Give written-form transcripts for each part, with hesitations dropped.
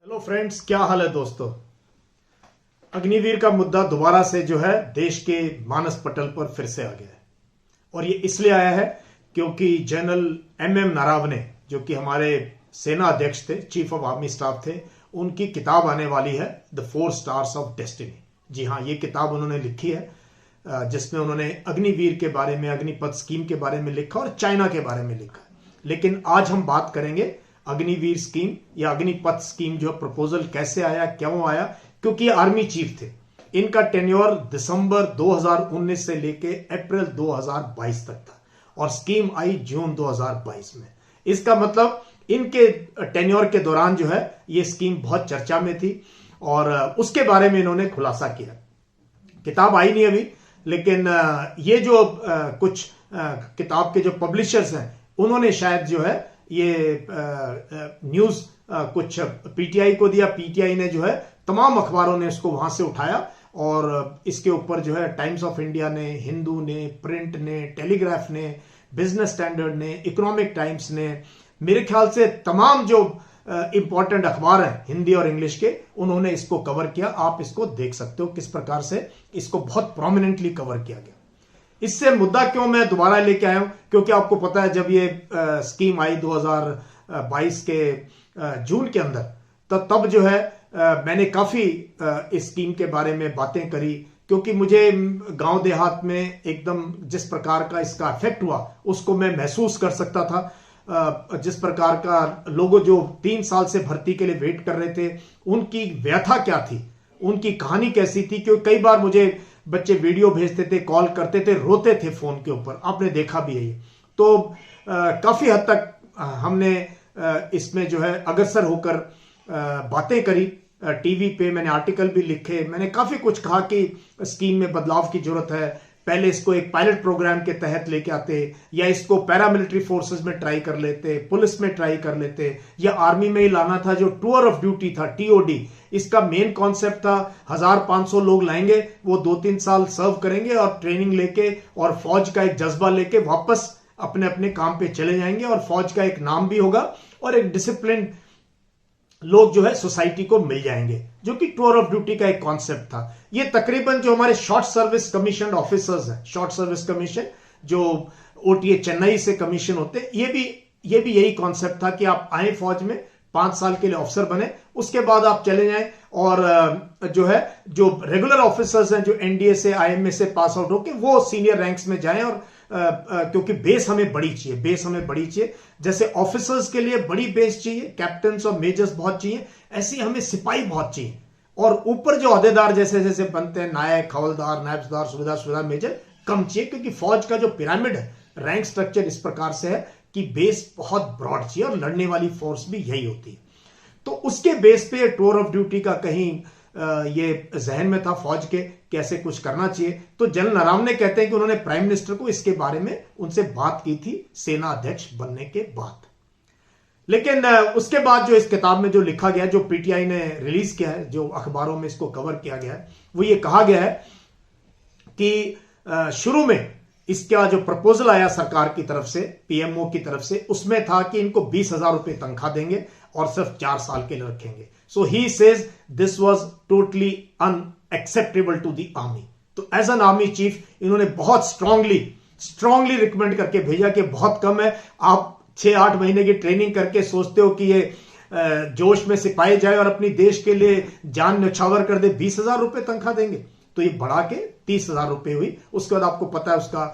Hello friends, क्या हाल है दोस्तों। अग्निवीर का मुद्दा दोबारा से जो है देश के मानस पटल पर फिर से आ गया है और ये इसलिए आया है क्योंकि जनरल एम नरावने, जो कि हमारे सेना अध्यक्ष थे, चीफ ऑफ आर्मी स्टाफ थे, उनकी किताब आने वाली है द 4 स्टार्स ऑफ डेस्टिनी। जी हाँ, ये किताब उन्होंने लिखी है जिसमें उन्होंने अग्निवीर के बारे में, अग्निपथ स्कीम के बारे में लिखा और चाइना के बारे में लिखा। लेकिन आज हम बात करेंगे अग्निवीर स्कीम या अग्निपथ स्कीम जो प्रपोजल कैसे आया, क्यों आया, क्योंकि आर्मी चीफ थे। इनका टेन्योर दिसंबर 2019 से लेके अप्रैल 2022 तक था और स्कीम आई जून 2022 में। इसका मतलब इनके टेन्योर के दौरान जो है ये स्कीम बहुत चर्चा में थी और उसके बारे में इन्होंने खुलासा किया। किताब आई नहीं अभी, लेकिन ये जो कुछ किताब के जो पब्लिशर्स हैं उन्होंने शायद जो है ये न्यूज कुछ पीटीआई को दिया। पीटीआई ने जो है तमाम अखबारों ने इसको वहां से उठाया और इसके ऊपर जो है टाइम्स ऑफ इंडिया ने, हिंदू ने, प्रिंट ने, टेलीग्राफ ने, बिजनेस स्टैंडर्ड ने, इकोनॉमिक टाइम्स ने, मेरे ख्याल से तमाम जो इंपॉर्टेंट अखबार हैं हिंदी और इंग्लिश के, उन्होंने इसको कवर किया। आप इसको देख सकते हो किस प्रकार से इसको बहुत प्रोमिनेंटली कवर किया गया। इससे मुद्दा क्यों मैं दोबारा लेके आया हूं, क्योंकि आपको पता है जब ये स्कीम आई 2022 के जून के अंदर, तब जो है मैंने काफी इस स्कीम के बारे में बातें करी, क्योंकि मुझे गांव देहात में एकदम जिस प्रकार का इसका इफेक्ट हुआ उसको मैं महसूस कर सकता था। जिस प्रकार का लोगों जो 3 साल से भर्ती के लिए वेट कर रहे थे, उनकी व्यथा क्या थी, उनकी कहानी कैसी थी। क्योंकि कई बार मुझे बच्चे वीडियो भेजते थे, कॉल करते थे, रोते थे फोन के ऊपर, आपने देखा भी है। तो काफी हद तक हमने इसमें जो है अग्रसर होकर बातें करी। टीवी पे मैंने आर्टिकल भी लिखे, मैंने काफी कुछ कहा कि स्कीम में बदलाव की जरूरत है। पहले इसको एक पायलट प्रोग्राम के तहत लेके आते, या इसको पैरामिलिट्री फोर्सेस में ट्राई कर लेते, पुलिस में ट्राई कर लेते, या आर्मी में ही लाना था जो टूर ऑफ ड्यूटी था, टीओडी। इसका मेन कॉन्सेप्ट था 1500 लोग लाएंगे, वो 2-3 साल सर्व करेंगे और ट्रेनिंग लेके और फौज का एक जज्बा लेके वापस अपने अपने काम पे चले जाएंगे और फौज का एक नाम भी होगा और एक डिसिप्लिन लोग जो है सोसाइटी को मिल जाएंगे, जो कि टूर ऑफ ड्यूटी का एक कॉन्सेप्ट था। ये तकरीबन जो हमारे शॉर्ट सर्विस कमीशन ऑफिसर्स हैं, शॉर्ट सर्विस कमीशन जो ओटीए चेन्नई से कमीशन होते हैं, ये भी यही कॉन्सेप्ट था कि आप आए फौज में, 5 साल के लिए ऑफिसर बने, उसके बाद आप चले जाएं और जो है जो रेगुलर ऑफिसर्स हैं जो एनडीए से, आईएमए से पास आउट होके वो सीनियर रैंक्स में जाएं। और क्योंकि बेस हमें बड़ी चाहिए, जैसे ऑफिसर्स के लिए बड़ी बेस चाहिए, कैप्टन्स और मेजर्स बहुत चाहिए, ऐसे हमें सिपाही बहुत चाहिए। और ऊपर जो अहदेदार जैसे जैसे बनते हैं, नायक, हवलदार, नायबदार, सूबेदार, मेजर, कम चाहिए। क्योंकि फौज का जो पिरामिड है, रैंक स्ट्रक्चर इस प्रकार से है कि बेस बहुत ब्रॉड चाहिए और लड़ने वाली फोर्स भी यही होती है। तो उसके बेस पे टूर ऑफ ड्यूटी का कहीं ये जहन में था फौज के, कैसे कुछ करना चाहिए। तो जनरल नरावने कहते हैं कि उन्होंने प्राइम मिनिस्टर को इसके बारे में उनसे बात की थी सेना अध्यक्ष बनने के बाद। लेकिन उसके बाद जो इस किताब में जो लिखा गया, जो पीटीआई ने रिलीज किया है, जो अखबारों में इसको कवर किया गया है, वो ये कहा गया है कि शुरू में इसका जो प्रपोजल आया सरकार की तरफ से, पीएमओ की तरफ से, उसमें था कि इनको 20,000 रुपए तनख्वाह देंगे और सिर्फ 4 साल के लिए रखेंगे। So he says this was totally unacceptable to the army. तो एज एन आर्मी चीफ इन्होंने बहुत स्ट्रांगली रिकमेंड करके भेजा कि बहुत कम है, आप 6-8 महीने की ट्रेनिंग करके सोचते हो कि ये जोश में सिपाही जाए और अपनी देश के लिए जान न्यौछावर कर दे, 20,000 रुपए तनख्वाह देंगे। तो ये बढ़ा के 30,000 रुपए हुई। उसके बाद आपको पता है उसका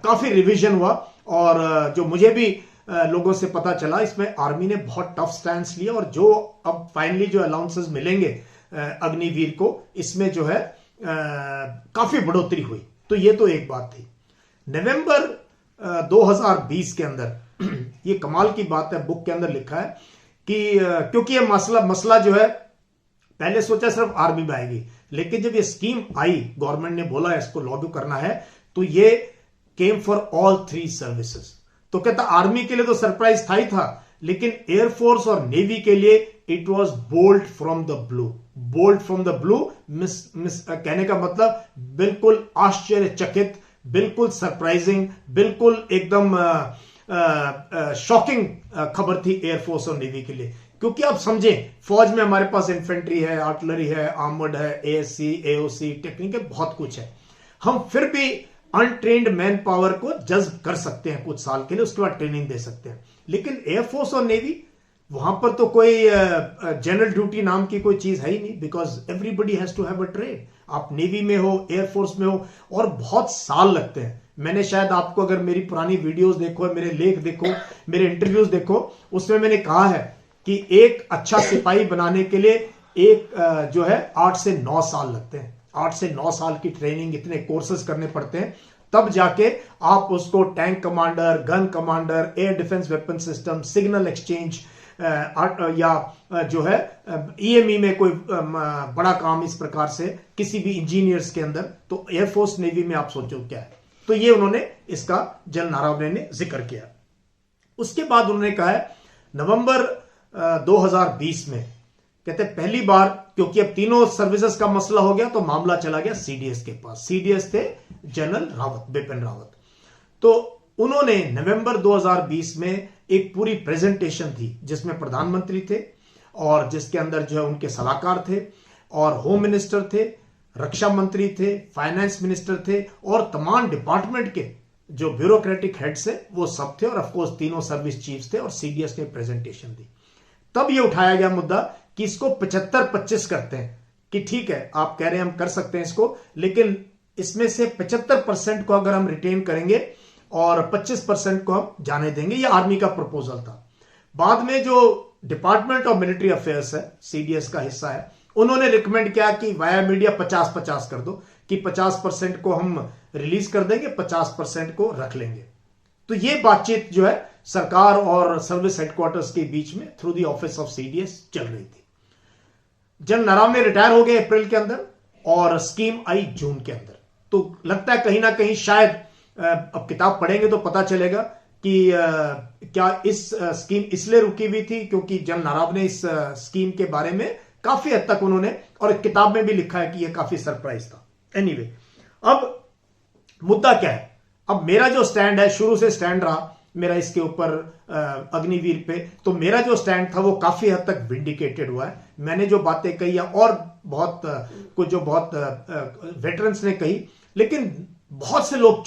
काफी रिवीजन हुआ और जो मुझे भी लोगों से पता चला, इसमें आर्मी ने बहुत टफ स्टैंड लिया और जो अब फाइनली जो अलाउंसेस मिलेंगे अग्निवीर को, इसमें जो है काफी बढ़ोतरी हुई। तो ये तो एक बात थी। नवंबर 2020 के अंदर ये कमाल की बात है, बुक के अंदर लिखा है कि क्योंकि ये मसला जो है पहले सोचा सिर्फ आर्मी में आएगी, लेकिन जब ये स्कीम आई, गवर्नमेंट ने बोला इसको लागू करना है, तो ये केम फॉर ऑल 3 सर्विसेज। तो कहता आर्मी के लिए तो सरप्राइज था ही था, लेकिन एयरफोर्स और नेवी के लिए it was bolt from the blue. Bolt from the blue कहने का मतलब बिल्कुल आश्चर्यचकित, बिल्कुल सरप्राइजिंग, बिल्कुल एकदम शॉकिंग खबर थी एयरफोर्स और नेवी के लिए क्योंकि आप समझें, फौज में हमारे पास इन्फेंट्री है, आर्टिलरी है, आर्मर्ड है, एएससी, एओसी, टेक्निकल, बहुत कुछ है। हम फिर भी अनट्रेन्ड मैन पावर को जज्ब कर सकते हैं कुछ साल के लिए, उसके बाद ट्रेनिंग दे सकते हैं। लेकिन एयरफोर्स और नेवी, वहां पर तो कोई जनरल ड्यूटी नाम की कोई चीज है ही नहीं, because everybody has to have a trade. आप नेवी में हो, एयरफोर्स में हो, और बहुत साल लगते हैं। मैंने शायद आपको, अगर मेरी पुरानी वीडियोस देखो, मेरे लेख देखो, मेरे इंटरव्यूज देखो, उसमें मैंने कहा है कि एक अच्छा सिपाही बनाने के लिए एक जो है 8 से 9 साल लगते हैं। 8 से 9 साल की ट्रेनिंग, इतने कोर्सेज करने पड़ते हैं, तब जाके आप उसको tank commander, gun commander, air defence weapon system, signal exchange, या जो है ईएमई में कोई बड़ा काम इस प्रकार से किसी भी इंजीनियर्स के अंदर, तो एयरफोर्स नेवी में आप सोचो क्या है। तो ये उन्होंने इसका जनरल नारवणे ने जिक्र किया। उसके बाद उन्होंने कहा है नवंबर 2020 में, कहते पहली बार, क्योंकि अब तीनों सर्विसेज का मसला हो गया, तो मामला चला गया सीडीएस के पास। सीडीएस थे जनरल रावत, बिपिन रावत। तो उन्होंने नवंबर 2020 में एक पूरी प्रेजेंटेशन थी, जिसमें प्रधानमंत्री थे और जिसके अंदर जो है उनके सलाहकार थे, और होम मिनिस्टर थे, रक्षा मंत्री थे, फाइनेंस मिनिस्टर थे, और तमाम डिपार्टमेंट के जो ब्यूरोक्रेटिक हेड्स है वो सब थे, और ऑफकोर्स तीनों सर्विस चीफ्स थे, और सीडीएस ने प्रेजेंटेशन दी। तब ये उठाया गया मुद्दा कि इसको 75-25 करते हैं, कि ठीक है आप कह रहे हैं हम कर सकते हैं इसको, लेकिन इसमें से 75% को अगर हम रिटेन करेंगे और 25% को हम जाने देंगे। ये आर्मी का प्रपोजल था। बाद में जो डिपार्टमेंट ऑफ मिलिट्री अफेयर्स है, सीडीएस का हिस्सा है, उन्होंने रिकमेंड किया कि वाया मीडिया 50-50 कर दो, कि 50% को हम रिलीज कर देंगे, 50% को रख लेंगे। तो ये बातचीत जो है सरकार और सर्विस हेडक्वार्टर्स के बीच में through the office of CDS चल रही थी। जनरल नारवणे रिटायर हो गए अप्रैल के अंदर, और स्कीम आई जून के अंदर। तो लगता है कहीं ना कहीं शायद अब किताब पढ़ेंगे तो पता चलेगा कि क्या इस स्कीम इसलिए रुकी हुई थी क्योंकि जनरल नारवणे इस स्कीम के बारे में काफी हद तक उन्होंने, और किताब में भी लिखा है कि यह काफी सरप्राइज था। एनीवे, अब मुद्दा क्या है? अब मेरा जो स्टैंड है, शुरू से स्टैंड रहा मेरा इसके ऊपर अग्निवीर पे, तो मेरा जो स्टैंड था वो काफी हद तक विंडिकेटेड हुआ है। मैंने जो बातें कही और बहुत कुछ जो बहुत वेटरन्स ने कही, लेकिन बहुत से लोग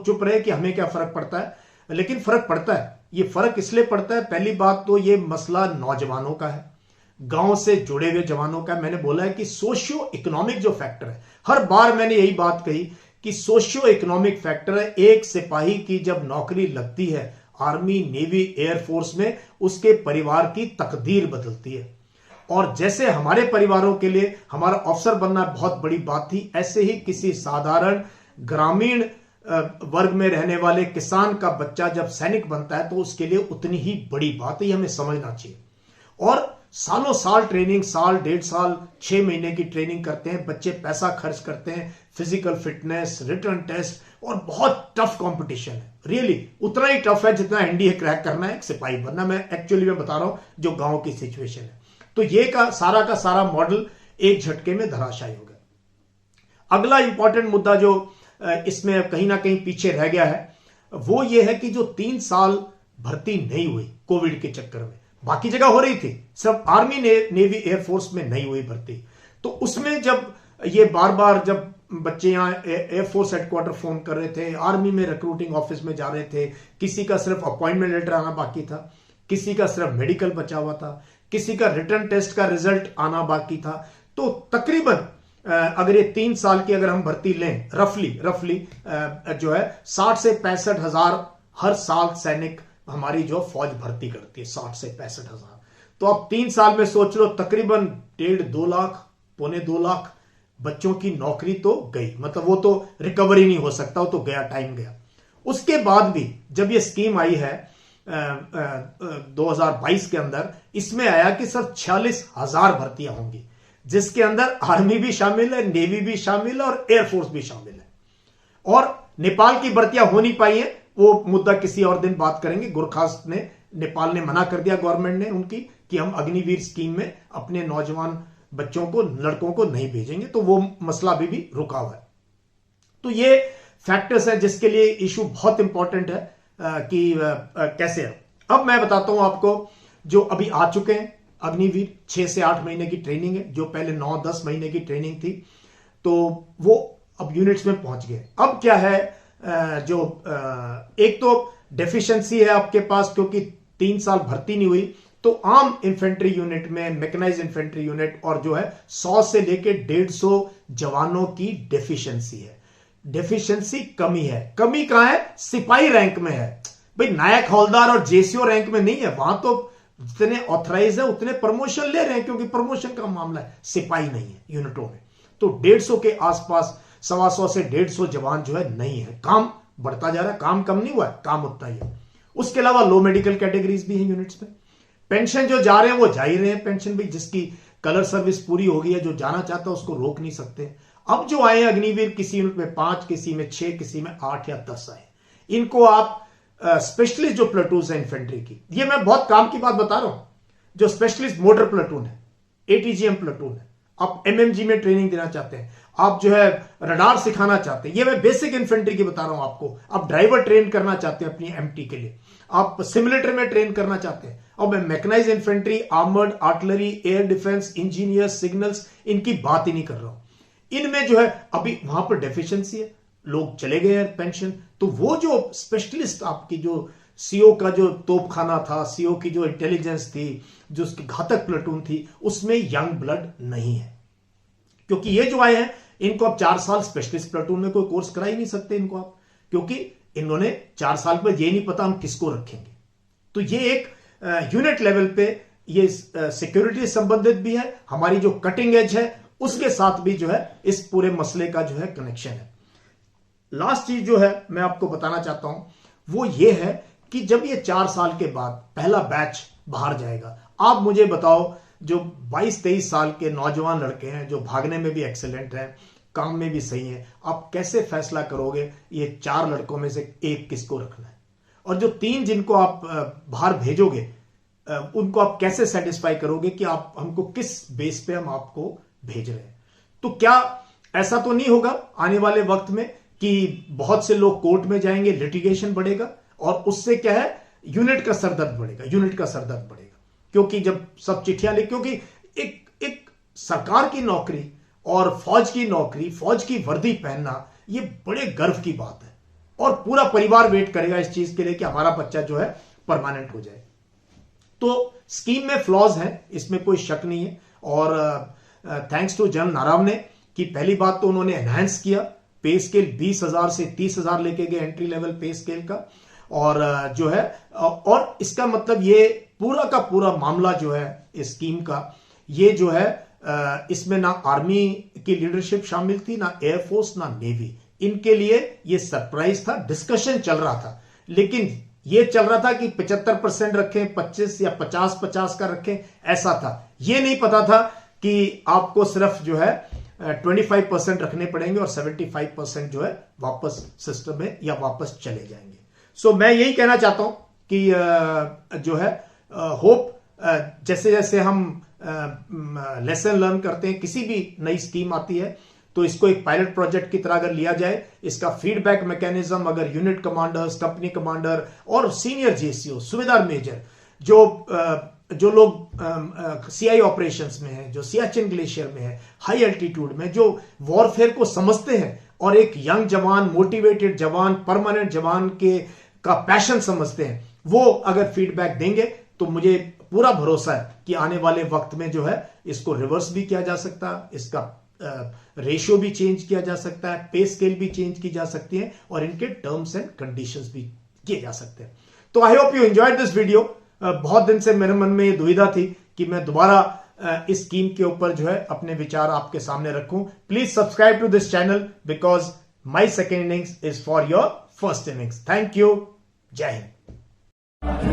चुप रहे कि हमें क्या फर्क पड़ता है, लेकिन फर्क पड़ता है। ये फर्क इसलिए पड़ता है, पहली बात तो ये मसला नौजवानों का है, गांव से जुड़े हुए जवानों का। मैंने बोला है कि सोशियो इकोनॉमिक जो फैक्टर है, हर बार मैंने यही बात कही कि सोशियो इकोनॉमिक फैक्टर है। एक सिपाही की जब नौकरी लगती है आर्मी, नेवी, एयरफोर्स में, उसके परिवार की तकदीर बदलती है। और जैसे हमारे परिवारों के लिए हमारा अफसर बनना बहुत बड़ी बात थी, ऐसे ही किसी साधारण ग्रामीण वर्ग में रहने वाले किसान का बच्चा जब सैनिक बनता है तो उसके लिए उतनी ही बड़ी बात है। ये हमें समझना चाहिए। और सालों साल ट्रेनिंग, साल, 1.5 साल, 6 महीने की ट्रेनिंग करते हैं बच्चे, पैसा खर्च करते हैं, फिजिकल फिटनेस, रिटर्न टेस्ट, और बहुत टफ कंपटीशन है। रियली उतना ही टफ है जितना एनडीए क्रैक करना है, एक सिपाही बनना। मैं एक्चुअली में बता रहा हूं जो गांव की सिचुएशन है। तो ये का सारा मॉडल एक झटके में धराशायी हो गया। अगला इंपॉर्टेंट मुद्दा जो इसमें कहीं ना कहीं पीछे रह गया है, वो ये है कि जो 3 साल भर्ती नहीं हुई कोविड के चक्कर में, बाकी जगह हो रही थी, सिर्फ आर्मी, नेवी, एयरफोर्स में नहीं हुई भर्ती। तो उसमें जब ये बार जब बच्चे यहाँ एयरफोर्स हेडक्वार्टर फोन कर रहे थे, आर्मी में रिक्रूटिंग ऑफिस में जा रहे थे, किसी का सिर्फ अपॉइंटमेंट लेटर आना बाकी था, किसी का सिर्फ मेडिकल बचा हुआ था, किसी का रिटर्न टेस्ट का रिजल्ट आना बाकी था। तो तकरीबन अगर ये 3 साल की अगर हम भर्ती लें, रफली जो है 60 से 65 हजार हर साल सैनिक हमारी जो फौज भर्ती करती है, 60 से 65 हजार। तो अब 3 साल में सोच लो तकरीबन 1.5-2 लाख, 1.25-2 लाख बच्चों की नौकरी तो गई। मतलब वो तो रिकवरी नहीं हो सकता, वो तो गया, टाइम गया। उसके बाद भी जब ये स्कीम आई है 2022 के अंदर, इसमें आया कि सिर्फ 46,000 भर्तियां होंगी, जिसके अंदर आर्मी भी शामिल है, नेवी भी शामिल है, और एयरफोर्स भी शामिल है। और नेपाल की भर्तियां हो नहीं पाई हैं, वो मुद्दा किसी और दिन बात करेंगे। गुरखास्त ने, नेपाल ने मना कर दिया, गवर्नमेंट ने उनकी, कि हम अग्निवीर स्कीम में अपने नौजवान बच्चों को, लड़कों को नहीं भेजेंगे। तो वो मसला भी रुका हुआ है। तो ये फैक्टर्स हैं जिसके लिए इशू बहुत इंपॉर्टेंट है कि कैसे है। अब मैं बताता हूं आपको जो अभी आ चुके हैं अग्निवीर, 6 से 8 महीने की ट्रेनिंग है, जो पहले 9-10 महीने की ट्रेनिंग थी, तो वो अब यूनिट्स में पहुंच गए। अब क्या है, एक तो डेफिशिएंसी है आपके पास, क्योंकि 3 साल भर्ती नहीं हुई, तो आम इन्फेंट्री यूनिट में, मैकेनाइज इन्फेंट्री यूनिट और जो है 100 से लेके 150 जवानों की डेफिशिएंसी है। डेफिशिएंसी कमी है। कमी कहां है? सिपाही रैंक में है भाई। नायक हवलदार और जेसीओ रैंक में नहीं है। वहां तो जितने ऑथराइज है उतने प्रमोशन ले रहे हैं, क्योंकि प्रमोशन का मामला है, सिपाही नहीं है यूनिटों में। तो 150 के आसपास, 125 से 150 जवान जो है नहीं है। काम बढ़ता जा रहा है, काम कम नहीं हुआ है, काम उतना ही है। उसके अलावा लो मेडिकल कैटेगरीज भी हैं यूनिट्स में। पेंशन जो जा रहे हैं वो जा ही रहे हैं, पेंशन भी, जिसकी कलर सर्विस पूरी हो गई है, जो जाना चाहता है उसको रोक नहीं सकते। अब जो आए अग्निवीर, किसी यूनिट में 5, किसी में 6, किसी में 8 या 10 आए। इनको आप स्पेशलिस्ट जो प्लेटून है इन्फेंट्री की, ये मैं बहुत काम की बात बता रहा हूं, जो स्पेशलिस्ट मोटर प्लेटून है, एटीजीएम प्लेटून है, आप एमएमजी में ट्रेनिंग देना चाहते हैं, आप जो है रडार सिखाना चाहते हैं, ये मैं बेसिक इन्फेंट्री की बता रहा हूं आपको। आप ड्राइवर ट्रेन करना चाहते हैं अपनी एमटी के लिए, आप सिमुलेटर में ट्रेन करना चाहते हैं, और मैं mechanise infantry, armoured, artillery, air defence, engineers, signals, इनकी बात ही नहीं कर रहा हूं। इनमें जो है अभी वहां पर डेफिशिएंसी है, लोग चले गए हैं पेंशन। तो वो जो स्पेशलिस्ट आपकी, जो सीओ का जो तोपखाना था, सीओ की जो इंटेलिजेंस थी, जो उसकी घातक प्लेटून थी, उसमें यंग ब्लड नहीं है। क्योंकि ये जो आए हैं, इनको आप 4 साल स्पेशलिस्ट प्लेटून में कोई कोर्स करा ही नहीं सकते इनको आप, क्योंकि इन्होंने 4 साल पर ये नहीं पता हम किसको रखेंगे। तो ये एक यूनिट लेवल पे ये सिक्योरिटी संबंधित भी है, हमारी जो कटिंग एज है उसके साथ भी जो है इस पूरे मसले का जो है कनेक्शन है। लास्ट चीज जो है मैं आपको बताना चाहता हूं वो ये है कि जब ये 4 साल के बाद पहला बैच बाहर जाएगा, आप मुझे बताओ, जो 22-23 साल के नौजवान लड़के हैं, जो भागने में भी एक्सीलेंट हैं, काम में भी सही हैं, आप कैसे फैसला करोगे ये 4 लड़कों में से एक किसको रखना है? और जो 3 जिनको आप बाहर भेजोगे, उनको आप कैसे सेटिस्फाई करोगे कि आप हमको किस बेस पे हम आपको भेज रहे हैं? तो क्या ऐसा तो नहीं होगा आने वाले वक्त में कि बहुत से लोग कोर्ट में जाएंगे, लिटिगेशन बढ़ेगा, और उससे क्या है, यूनिट का सरदर्द बढ़ेगा, यूनिट का सरदर्द बढ़ेगा। क्योंकि जब सब चिट्ठियां लिख, क्योंकि एक सरकार की नौकरी और फौज की नौकरी, फौज की वर्दी पहनना, ये बड़े गर्व की बात है, और पूरा परिवार वेट करेगा इस चीज के लिए कि हमारा बच्चा जो है परमानेंट हो जाए। तो स्कीम में फ्लॉज हैं, इसमें कोई शक नहीं है। और थैंक्स टू जनरल नाराव ने, कि पहली बात तो उन्होंने एनहांस किया, पे स्केल 20,000 से 30,000 लेके गए, एंट्री लेवल पे स्केल का। और जो है, और इसका मतलब ये पूरा का पूरा मामला जो है इस स्कीम का, ये जो है इसमें ना आर्मी की लीडरशिप शामिल थी, ना एयरफोर्स, ना नेवी। इनके लिए ये सरप्राइज था, डिस्कशन चल रहा था, लेकिन ये चल रहा था कि 75% रखें, 25 या 50-50 का रखें, ऐसा था। ये नहीं पता था कि आपको सिर्फ जो है 25% रखने पड़ेंगे और 75% जो है वापस सिस्टम में या वापस चले जाएंगे। सो मैं यही कहना चाहता हूं कि जो है होप, जैसे जैसे हम लेसन लर्न करते हैं, किसी भी नई स्कीम आती है तो इसको एक पायलट प्रोजेक्ट की तरह अगर लिया जाए, इसका फीडबैक मैकेनिज्म अगर यूनिट कमांडर्स, कंपनी कमांडर और सीनियर जेसीओ, सुबेदार मेजर, जो लोग सीआई ऑपरेशंस में हैं, जो सियाचिन ग्लेशियर में है, हाई एल्टीट्यूड में, जो वॉरफेयर को समझते हैं, और एक यंग जवान, मोटिवेटेड जवान, परमानेंट जवान का पैशन समझते हैं, वो अगर फीडबैक देंगे तो मुझे पूरा भरोसा है कि आने वाले वक्त में जो है इसको रिवर्स भी किया जा सकता है, इसका रेशियो भी चेंज किया जा सकता है, पे स्केल भी चेंज की जा सकती है, और इनके टर्म्स एंड कंडीशंस भी किए जा सकते हैं। तो I hope you enjoyed this video. बहुत दिन से मेरे मन में ये दुविधा थी कि मैं दोबारा इस स्कीम के ऊपर जो है अपने विचार आपके सामने रखूं। Please subscribe to this channel, because my second innings is for your first innings. Thank you. Jai Hind.